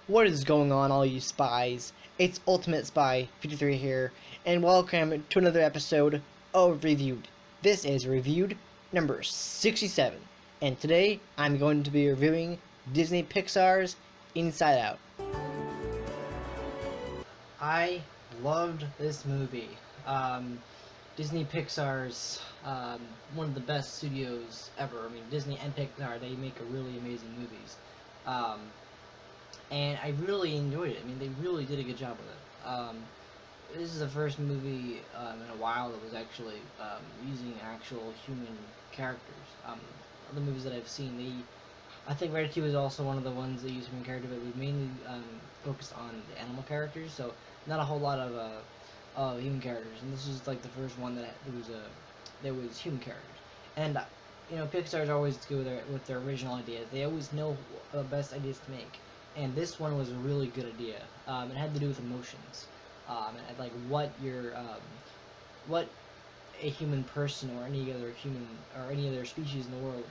What is going on, all you spies? It's Ultimate Spy 53 here, and welcome to another episode of Reviewed. This is Reviewed number 67, and today I'm going to be reviewing Disney Pixar's Inside Out. I loved this movie. Disney Pixar's one of the best studios ever. I mean, Disney and Pixar, they make really amazing movies. And I really enjoyed it. I mean, they really did a good job with it. This is the first movie in a while that was actually using actual human characters. Other movies that I've seen, I think Ratatouille was also one of the ones that used human characters, but we mainly focused on the animal characters, so not a whole lot of human characters. And this was like the first one that was human characters. And Pixar's always good with their original ideas. They always know the best ideas to make. And this one was a really good idea. It had to do with emotions, and like what a human person or any other human or any other species in the world,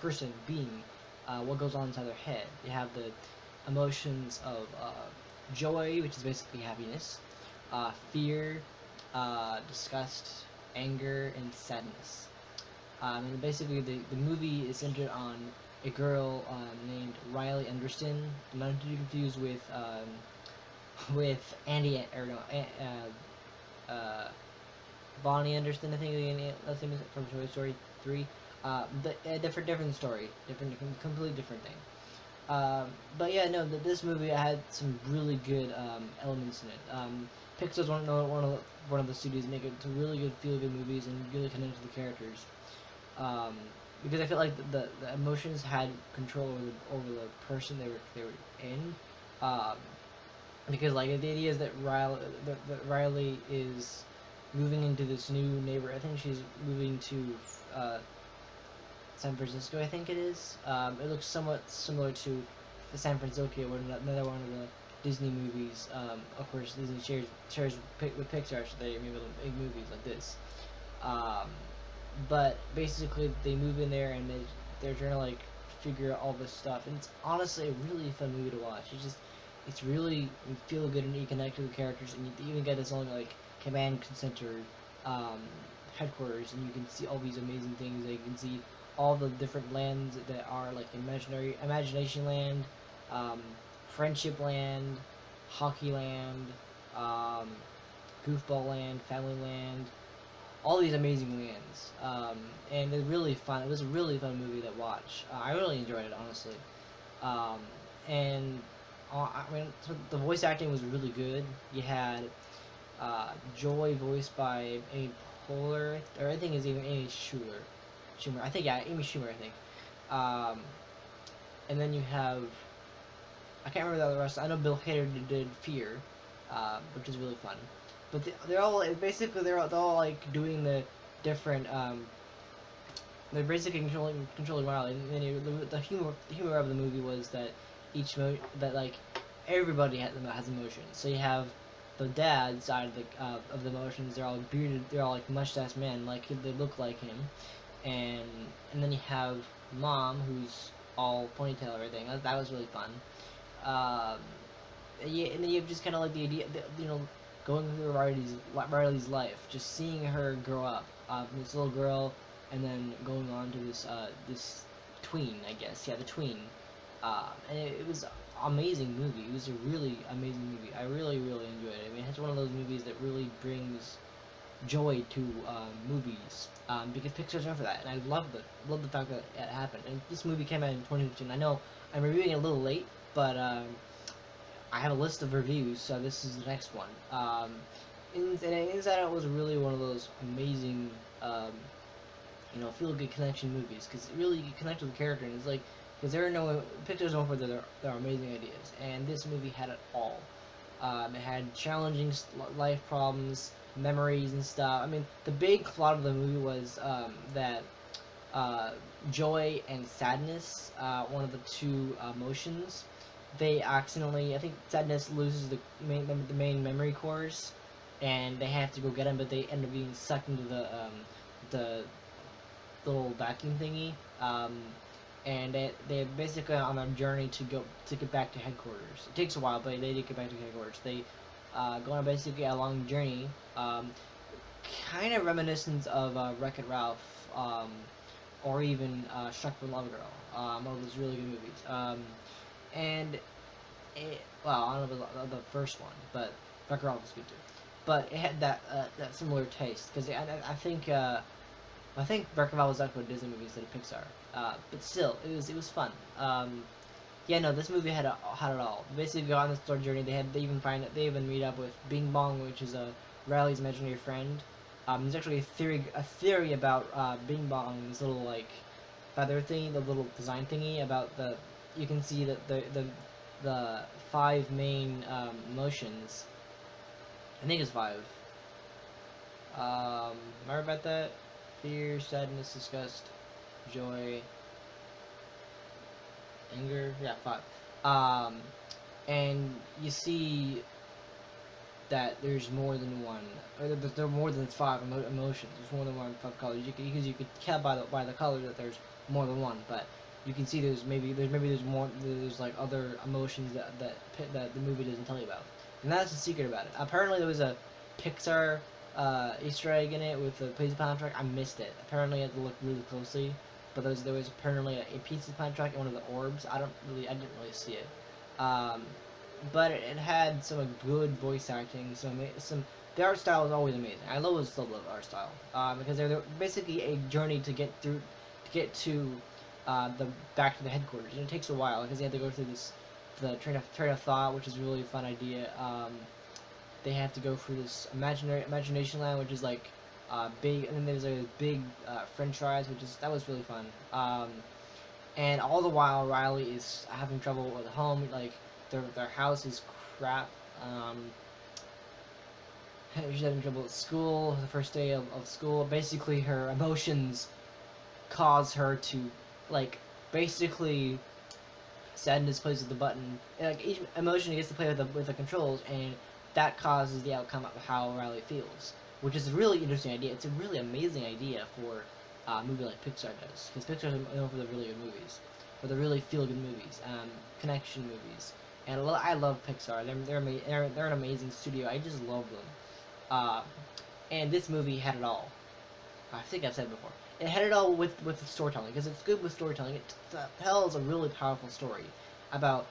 person being, what goes on inside their head. You have the emotions of joy, which is basically happiness, fear, disgust, anger, and sadness. And basically, the movie is centered on a girl named Riley Anderson, not to be confused with Andy or no, Bonnie Anderson. I think that's name is from Toy Story 3. Different story, completely different thing. But yeah, no, this movie had some really good elements in it. Pixar's one of the studios that make it to really good feel-good movies and really connect to the characters. Because I feel like the emotions had control over the person they were in. Because like the idea is that Riley is moving into this new neighborhood. I think she's moving to San Francisco. I think it is. It looks somewhat similar to the San Francisco, another one of the Disney movies. Of course, Disney shares with Pixar, so they make movies like this. But basically, they move in there and they're trying to like figure out all this stuff, and it's honestly a really fun movie to watch. It's really, you feel good and you connect to the characters, and you even get this own like command center headquarters, and you can see all these amazing things. You can see all the different lands that are like Imagination Land, Friendship Land, Hockey Land, Goofball Land, Family Land. All these amazing lands, and they're really fun. It was a really fun movie to watch. I really enjoyed it, honestly. And I mean, so the voice acting was really good. You had Joy voiced by Amy Poehler, or I think it's even Amy Schumer. I think, yeah, Amy Schumer. I think. And then you have, I can't remember the rest. I know Bill Hader did Fear, which is really fun. But they're all like doing the different. They're basically controlling Riley, and the humor of the movie was that like everybody has emotions. So you have the dad side of the emotions. They're all bearded. They're all like mustache men, like they look like him, and then you have mom, who's all ponytail and everything. That was really fun. Yeah, and then you have just kind of like the idea that, going through Riley's life, just seeing her grow up, this little girl, and then going on to this tween, I guess, yeah, the tween, and it was an amazing movie. It was a really amazing movie. I really enjoyed it. I mean, it's one of those movies that really brings joy to movies, because Pixar's known for that, and I love the fact that it happened. And this movie came out in 2015. I know I'm reviewing it a little late, but I have a list of reviews, so this is the next one. Inside Out was really one of those amazing, feel-good connection movies, because really you connect with the character, and it's like, because Pixar's known for their amazing ideas, and this movie had it all. It had challenging life problems, memories, and stuff. I mean, the big plot of the movie was that joy and sadness, one of the two emotions, they accidentally, I think sadness loses the main memory cores, and they have to go get them, but they end up being sucked into the little vacuum thingy, and they're basically on a journey to get back to headquarters. It takes a while, but they did get back to headquarters. They go on basically a long journey, kind of reminiscent of Wreck-It Ralph, or even Shrek the Love Girl, one of those really good movies. And well, I don't know about the first one, but Wreck-It Ralph was good too. But it had that similar taste because I think Wreck-It Ralph was actually a Disney movie instead of Pixar. But still, it was fun. Yeah, no, this movie had it all. Basically, go on this story journey. They even meet up with Bing Bong, which is a Riley's imaginary friend. There's actually a theory about Bing Bong, this little like feather thingy, the little design thingy about the. You can see that the five main emotions. I think it's five. Remember about that? Fear, sadness, disgust, joy, anger. Yeah, five. And you see that there's more than one, or there are more than five emotions. There's more than one five colors. Because you could tell by the color that there's more than one, but you can see there's more. There's like other emotions that the movie doesn't tell you about, and that's the secret about it. Apparently, there was a Pixar Easter egg in it with the piece of soundtrack. I missed it. Apparently, I had to look really closely, but there was apparently a piece of soundtrack in one of the orbs. I didn't really see it. But it had some good voice acting. The art style is always amazing. I always love art style because they're basically a journey to get to the back to the headquarters, and it takes a while because they have to go through the train of thought, which is a really fun idea. They have to go through this imagination land, which is like big, and then there's a big French fries, that was really fun. And all the while, Riley is having trouble with home. Like their house is crap. She's having trouble at school. The first day of school, basically her emotions cause her to like basically sadness plays with the button. Like each emotion gets to play with the controls, and that causes the outcome of how Riley feels, which is a really interesting idea. It's a really amazing idea for a movie like Pixar does, because Pixar is known for the really good movies, for the really feel-good movies, connection movies, and I love Pixar. They're an amazing studio. I just love them, and this movie had it all. I think I've said it before. It had it all with the storytelling, because it's good with storytelling. It tells a really powerful story about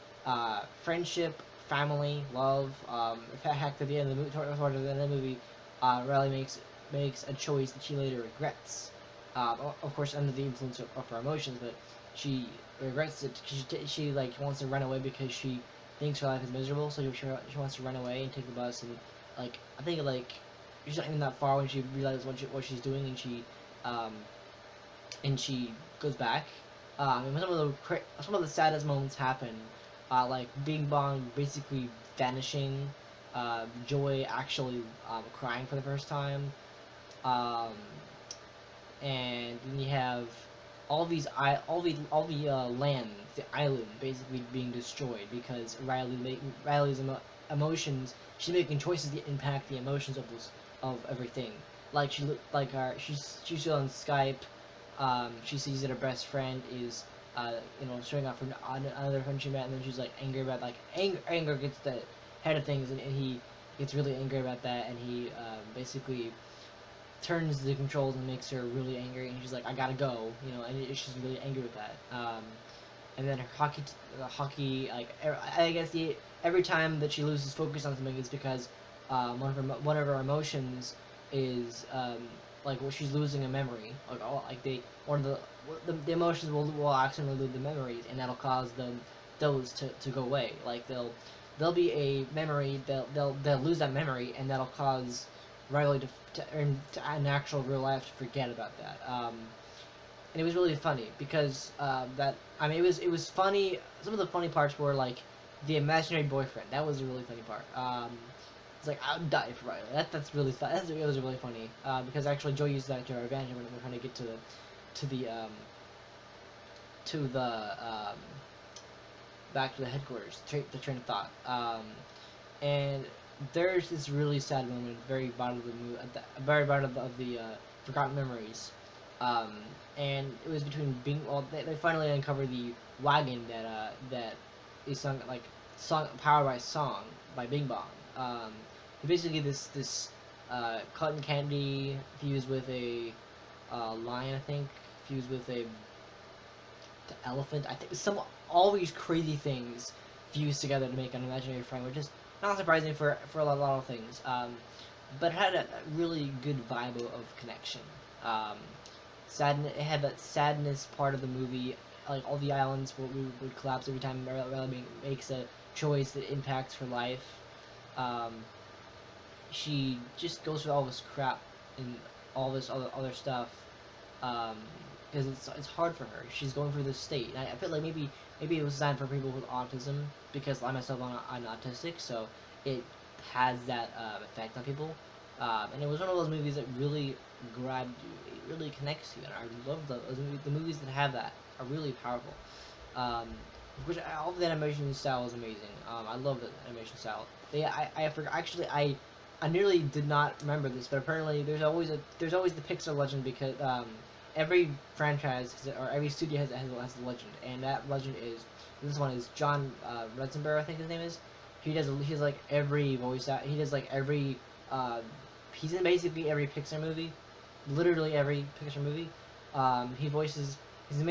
friendship, family, love. In fact, at the end of the movie, Riley makes a choice that she later regrets. Of course, under the influence of her emotions, but she regrets it. She like wants to run away because she thinks her life is miserable. So she wants to run away and take the bus, and like I think like she's not even that far when she realizes what she's doing, and she goes back. And some of the saddest moments happen, like Bing Bong basically vanishing, Joy actually crying for the first time, and then you have all the lands, the island basically being destroyed because Riley's emotions. She's making choices that impact the emotions of everything. Like she's on Skype. She sees that her best friend is showing off for another friend she met, and then she's like angry about anger gets the head of things, and he gets really angry about that, and he basically turns the controls and makes her really angry, and she's like, I gotta go, and she's really angry with that. And then her hockey, like I guess every time that she loses focus on something, it's because one of her emotions is like she's losing a memory, the emotions will accidentally lose the memories, and that'll cause those to go away. Like there'll be a memory, they'll lose that memory, and that'll cause Riley in actual real life to forget about that. And it was really funny because it was funny. Some of the funny parts were like the imaginary boyfriend. That was a really funny part. It's like I would die for Riley. That's really fun. It was really funny because actually Joe used that to her advantage when we're trying to get to the back to the headquarters, the train of thought. And there's this really sad moment at the very bottom of the movie, at the very bottom of the Forgotten Memories, Um, and it was between Bing. Well, they finally uncovered the wagon that is sung like song powered by song by Bing Bong. Basically this cotton candy fused with a lion, I think, fused with a the elephant. I think some all these crazy things fused together to make an imaginary friend, which is not surprising for a lot of things. But it had a really good vibe of connection. Um, it had that sadness part of the movie, like all the islands would collapse every time Riley makes a choice that impacts her life. Um, she just goes through all this crap and all this other stuff because it's hard for her. She's going through this state. And I feel like maybe it was designed for people with autism because I myself am autistic, so it has that effect on people. And it was one of those movies that really grabbed you. It really connects you, and I love the movies that have that are really powerful. Um, which all of the animation style is amazing. I love the animation style. I forgot actually I nearly did not remember this, but apparently there's always the Pixar legend because every franchise or every studio has a legend, and that legend is this one is John Ratzenberger, I think his name is. He's like every voice out. He does like every he's in basically every Pixar movie, literally every Pixar movie. He voices. He's the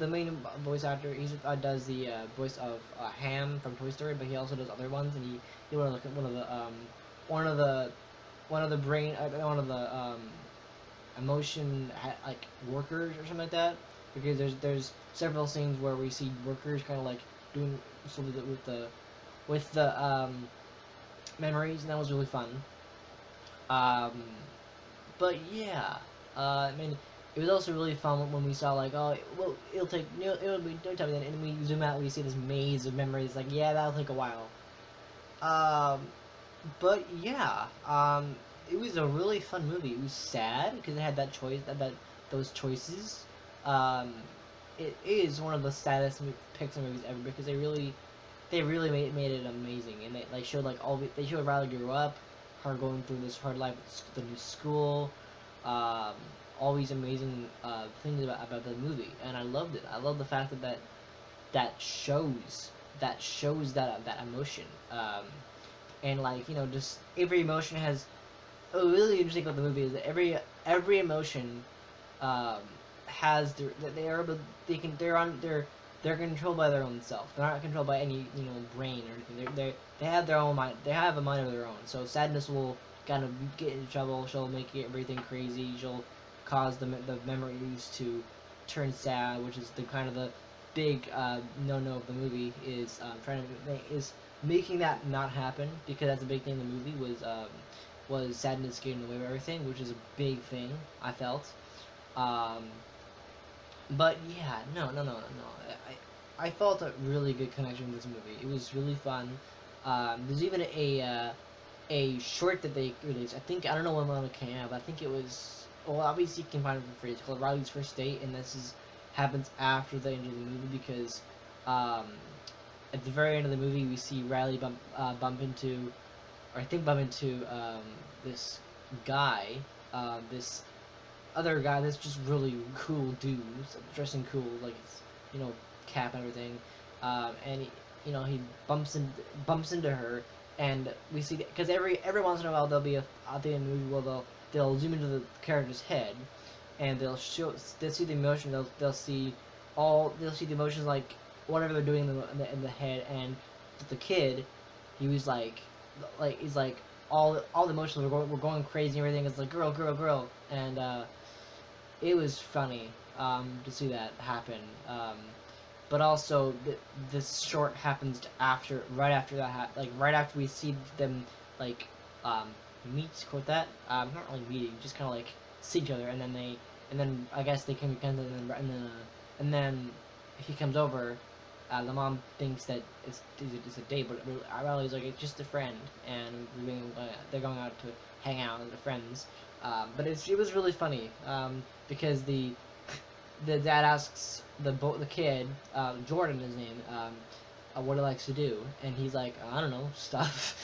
main voice actor. He does the voice of Ham from Toy Story, but he also does other ones, and he one of the brain one of the emotion like workers or something like that, because there's several scenes where we see workers kind of like doing something with the memories, and that was really fun. Um, but yeah, I mean, it was also really fun when we saw like, oh, well, it'll be no time then, and we zoom out, we see this maze of memories. Like, yeah, that'll take a while. Um, but yeah, it was a really fun movie. It was sad because it had that choice, those choices. Um, it is one of the saddest Pixar movies ever because they really made it amazing, and they like showed like they showed Riley grew up, her going through this hard life at the new school, um, all these amazing things about the movie, and I loved it. I love the fact that shows that emotion, and like just every emotion has. Oh, really interesting about the movie is that every emotion um, has they are able they can they're controlled by their own self. They're not controlled by any brain or anything. They have their own mind. They have a mind of their own. So sadness will kind of get into trouble. She'll make everything crazy. She'll cause the memories to turn sad, which is the kind of the big no of the movie is making that not happen, because that's a big thing in the movie was sadness getting in the way of everything, which is a big thing I felt. Um, but yeah, no. I felt a really good connection with this movie. It was really fun. There's even a short that they released. I don't know when it came out, but I think it was. Well, obviously you can find it for free. It's called Riley's First Date, and this happens after the end of the movie because at the very end of the movie we see Riley bump into, or I think bump into this guy, this other guy that's just really cool dude, dressing cool, like it's cap and everything, and he bumps into her, and we see because every once in a while there'll be at the end of the movie where they'll zoom into the character's head, and they'll see the emotion, they'll see the emotions like whatever they're doing in the head, and the kid, he was like he's like all the emotions were going crazy and everything. It's like girl, and it was funny to see that happen. But also this short happens right after that right after we see them like meet, quote that, not really meeting, just kind of like see each other, and then I guess they can become, and then he comes over. The mom thinks that it's a date, but Riley's like, it's just a friend, and they're going out to hang out as friends. But it was really funny because the dad asks the kid, Jordan his name, what he likes to do, and he's like, I don't know, stuff.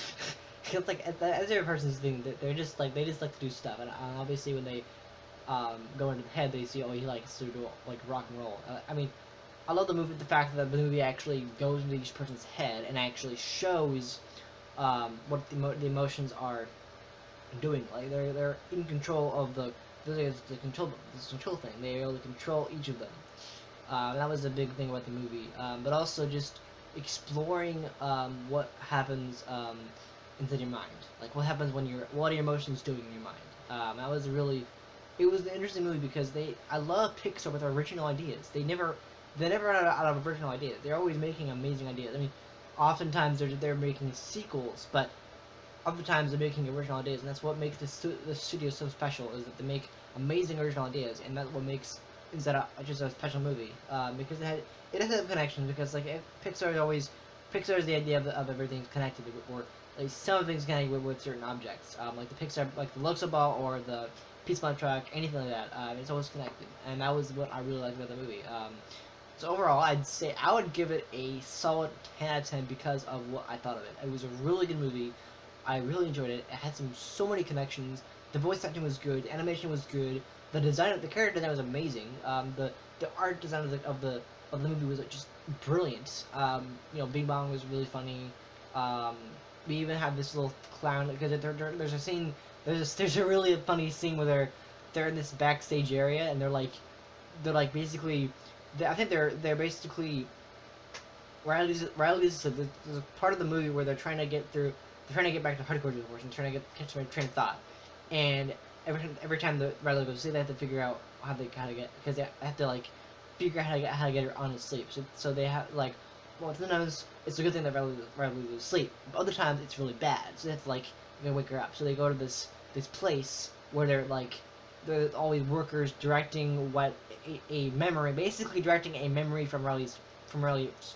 It's like as every person's thing, they just like to do stuff, and obviously when they go into the head, they see, oh, he likes to do like rock and roll. I mean, I love the fact that the movie actually goes into each person's head and actually shows what the emotions are doing. Like they're in control of the control thing. They're able to control each of them. That was a big thing about the movie. But also just exploring what happens inside your mind. Like what happens when what are your emotions doing in your mind. That was it was an interesting movie because I love Pixar with original ideas. They never run out of original ideas. They're always making amazing ideas. I mean, oftentimes they're making sequels, but oftentimes they're making original ideas, and that's what makes the studio so special. Is that they make amazing original ideas, and that's what makes just a special movie. Because it has a connection. Because like Pixar is the idea of everything's connected, or like some things connected with certain objects. Like the Pixar, like the Luxo Ball or the Pizza Truck, anything like that. It's always connected, and that was what I really liked about the movie. So overall, I'd say I would give it a solid 10 out of 10 because of what I thought of it. It was a really good movie. I really enjoyed it. It had so many connections. The voice acting was good. The animation was good. The character design was amazing. The art design of the movie was just brilliant. Bing Bong was really funny. We even had this little clown because there's a scene. There's a really funny scene where they're in this backstage area and they're like basically. I think they're basically. Riley's there's a part of the movie where they're trying to get through. They're trying to get back to hardcore divorce and trying to catch their train of thought. And every time the Riley goes to sleep, they have to figure out how to get, because they have to like figure out how to get her on to sleep. So they have sometimes it's a good thing that Riley goes to sleep, but other times it's really bad. So they have to wake her up. So they go to this place where there's all these workers directing a memory, basically directing a memory from Riley's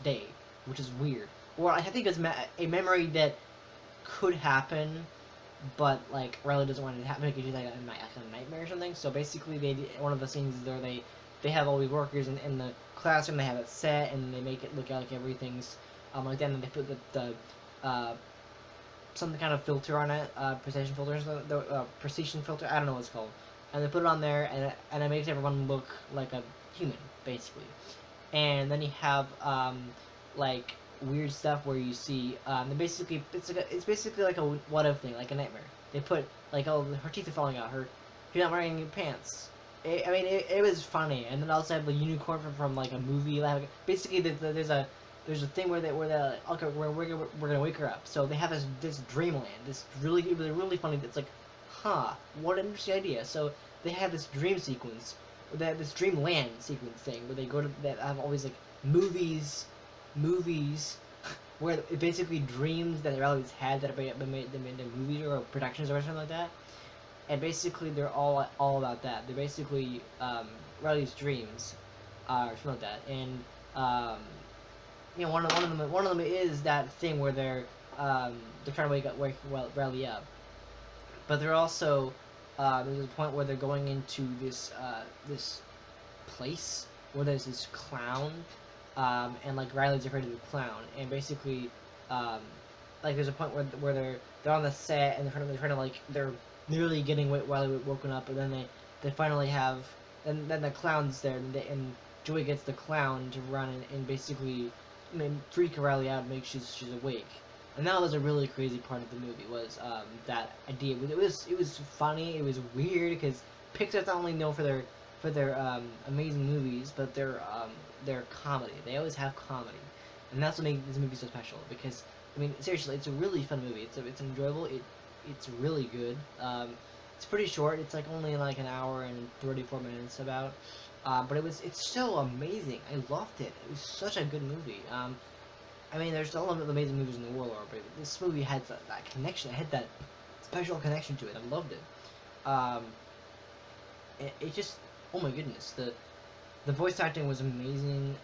day, which is weird. Or I think it's a memory that could happen, but like Riley doesn't want it to happen because she's like a nightmare or something. So basically, one of the scenes is where they have all these workers in the classroom. They have it set and they make it look like everything's like that. And they put the some kind of filter on it, precision filter, the precision filter. I don't know what it's called. And they put it on there, and it makes everyone look like a human, basically. And then you have like weird stuff where you see it's basically like a what if thing, like a nightmare. They put like, oh, her teeth are falling out, she's not wearing pants. It was funny. And then also have the unicorn from like a movie. Like basically there's a thing where they're like, okay, we're gonna wake her up. So they have this dreamland. This really funny. It's like, huh, what an interesting idea. So they have this dream sequence, this dreamland sequence thing where they go to that have always like movies where it basically dreams that Riley's had that have been made into movies or productions or something like that. And basically they're all about that. They're basically Riley's dreams or something like that. And one of them is that thing where they're trying to wake Riley up. But they're also there's a point where they're going into this place where there's this clown, and like Riley's afraid of the clown, and basically like there's a point where they're on the set and they're nearly getting Riley woken up, and then they finally have, and then the clown's there, and Joey gets the clown to run and basically freak Riley out and make she's awake. And that was a really crazy part of the movie, was that idea. It was funny. It was weird because Pixar's not only known for their amazing movies, but their comedy. They always have comedy, and that's what makes this movie so special. Because seriously, it's a really fun movie. It's enjoyable. It's really good. It's pretty short. It's like only like an hour and 34 minutes about. But it's so amazing. I loved it. It was such a good movie. There's all of the amazing movies in the world, but this movie had that connection. It had that special connection to it. I loved it. It just, oh my goodness, the voice acting was amazing.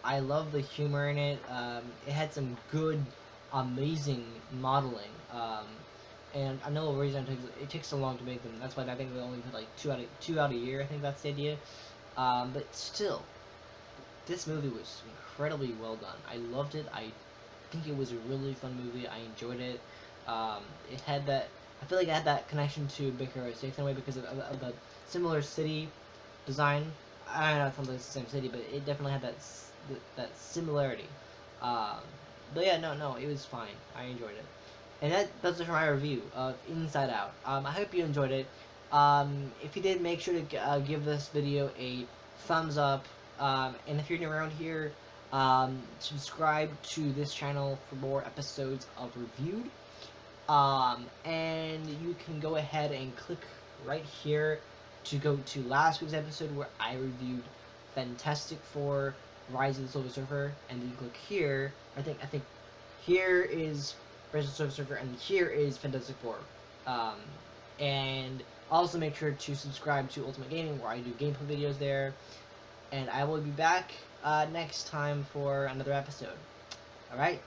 I love the humor in it. It had some good, amazing modeling. And I know the reason it takes so long to make them. That's why I think they only put like two out a year. I think that's the idea. But still, this movie was incredibly well done. I loved it. I think it was a really fun movie. I enjoyed it. It had that. I feel like it had that connection to Big Hero 6 in a way because of the similar city design. I don't know if it's the same city, but it definitely had that similarity. Um, but yeah, no, it was fine. I enjoyed it. And that does it for my review of Inside Out. I hope you enjoyed it. If you did, make sure to give this video a thumbs up. And if you're new around here, subscribe to this channel for more episodes of Reviewed. And you can go ahead and click right here to go to last week's episode where I reviewed Fantastic Four: Rise of the Silver Surfer, and then you click here. I think here is Rise of the Silver Surfer, and here is Fantastic Four. And also make sure to subscribe to Ultimate Gaming, where I do gameplay videos there. And I will be back next time for another episode. Alright,